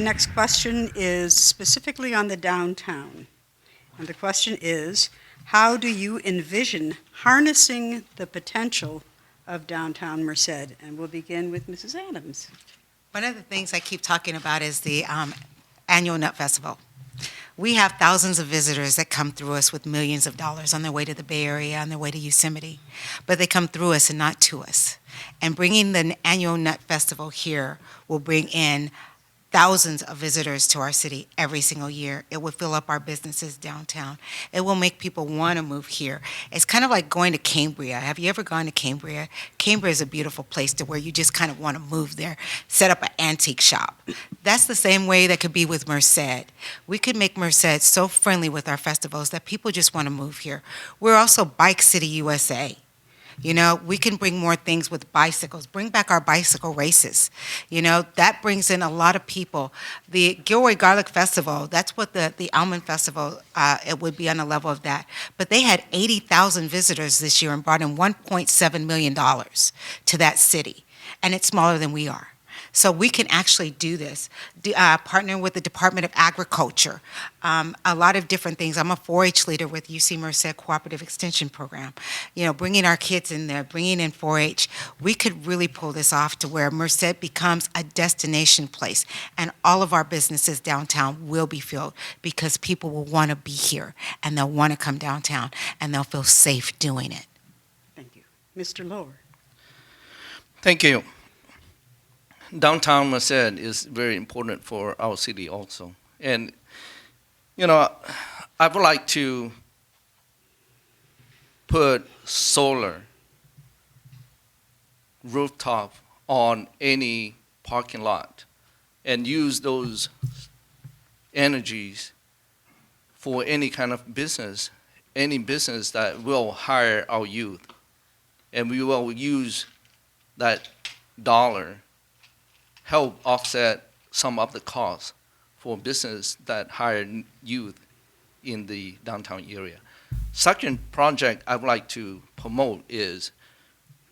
next question is specifically on the downtown. And the question is, how do you envision harnessing the potential of downtown Merced? And we'll begin with Mrs. Adams. One of the things I keep talking about is the annual Nut Festival. We have thousands of visitors that come through us with millions of dollars on their way to the Bay Area, on their way to Yosemite, but they come through us and not to us. And bringing the annual Nut Festival here will bring in thousands of visitors to our city every single year. It will fill up our businesses downtown. It will make people want to move here. It's kind of like going to Cambria. Have you ever gone to Cambria? Cambria is a beautiful place to where you just kind of want to move there, set up an antique shop. That's the same way that could be with Merced. We could make Merced so friendly with our festivals that people just want to move here. We're also Bike City USA. You know, we can bring more things with bicycles, bring back our bicycle races. You know, that brings in a lot of people. The Gilroy Garlic Festival, that's what the Almond Festival, it would be on the level of that. But they had 80,000 visitors this year and brought in $1.7 million to that city. And it's smaller than we are. So we can actually do this, partnering with the Department of Agriculture, a lot of different things. I'm a 4-H leader with UC Merced Cooperative Extension Program. You know, bringing our kids in there, bringing in 4-H, we could really pull this off to where Merced becomes a destination place, and all of our businesses downtown will be filled because people will want to be here, and they'll want to come downtown, and they'll feel safe doing it. Thank you. Mr. Lower. Thank you. Downtown Merced is very important for our city also. And, you know, I would like to put solar rooftop on any parking lot and use those energies for any kind of business, any business that will hire our youth. And we will use that dollar help offset some of the costs for business that hire youth in the downtown area. Second project I would like to promote is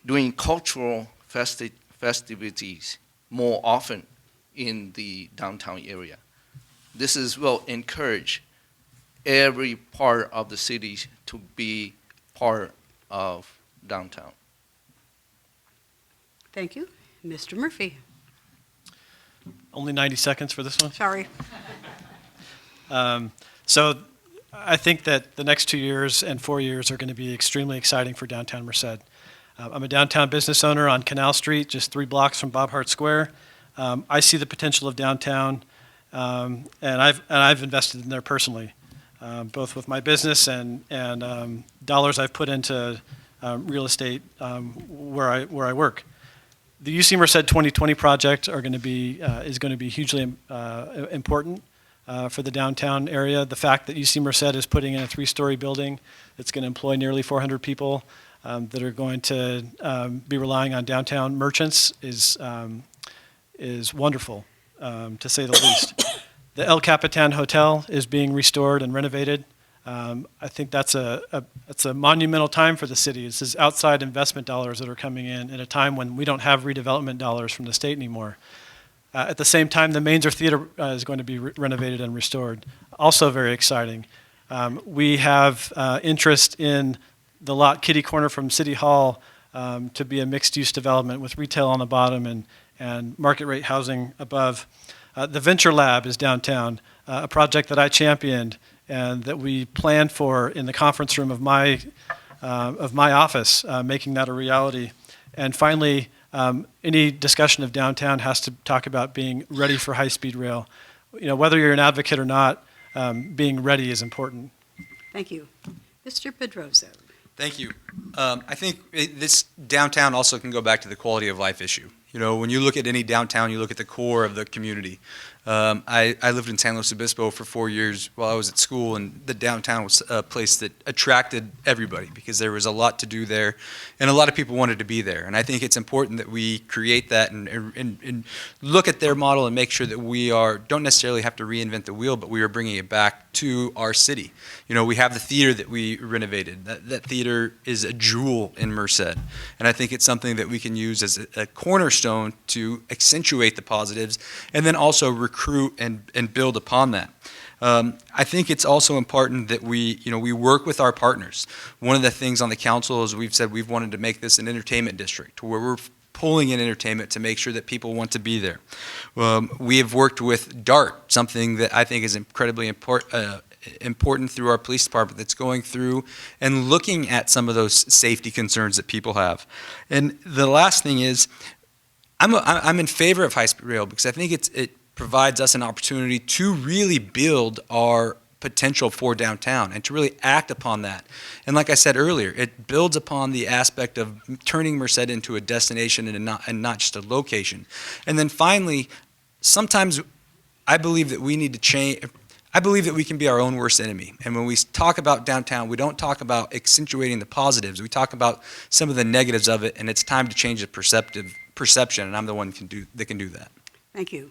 doing cultural festivities more often in the downtown area. Will encourage every part of the city to be part of downtown. Thank you. Mr. Murphy. Only 90 seconds for this one? Sorry. So I think that the next 2 years and 4 years are going to be extremely exciting for downtown Merced. I'm a downtown business owner on Canal Street, just 3 blocks from Bob Hart Square. I see the potential of downtown, and I've invested in there personally, both with my business and dollars I've put into real estate where I work. The UC Merced 2020 project is going to be hugely important for the downtown area. The fact that UC Merced is putting in a 3-story building that's going to employ nearly 400 people that are going to be relying on downtown merchants is wonderful, to say the least. The El Capitan Hotel is being restored and renovated. I think that's a monumental time for the city. This is outside investment dollars that are coming in at a time when we don't have redevelopment dollars from the state anymore. At the same time, the Mainzer Theater is going to be renovated and restored. Also very exciting. We have interest in the lot kitty corner from City Hall to be a mixed-use development with retail on the bottom and market rate housing above. The Venture Lab is downtown, a project that I championed and that we planned for in the conference room of my office, making that a reality. And finally, any discussion of downtown has to talk about being ready for high-speed rail. You know, whether you're an advocate or not, being ready is important. Thank you. Mr. Pedroso. Thank you. I think this downtown also can go back to the quality of life issue. You know, when you look at any downtown, you look at the core of the community. I lived in San Luis Obispo for 4 years while I was at school, and the downtown was a place that attracted everybody because there was a lot to do there, and a lot of people wanted to be there. And I think it's important that we create that and look at their model and make sure that we don't necessarily have to reinvent the wheel, but we are bringing it back to our city. You know, we have the theater that we renovated. That theater is a jewel in Merced, and I think it's something that we can use as a cornerstone cornerstone to accentuate the positives and then also recruit and build upon that. I think it's also important that we work with our partners. One of the things on the council is we've said we've wanted to make this an entertainment district where we're pulling in entertainment to make sure that people want to be there. We have worked with DART, something that I think is incredibly important through our police department, that's going through and looking at some of those safety concerns that people have. And the last thing is, I'm in favor of high-speed rail because I think it provides us an opportunity to really build our potential for downtown and to really act upon that. And like I said earlier, it builds upon the aspect of turning Merced into a destination and not just a location. And then finally, sometimes I believe that we need to change. I believe that we can be our own worst enemy. And when we talk about downtown, we don't talk about accentuating the positives. We talk about some of the negatives of it, and it's time to change the perception, and I'm the one that can do that. Thank you.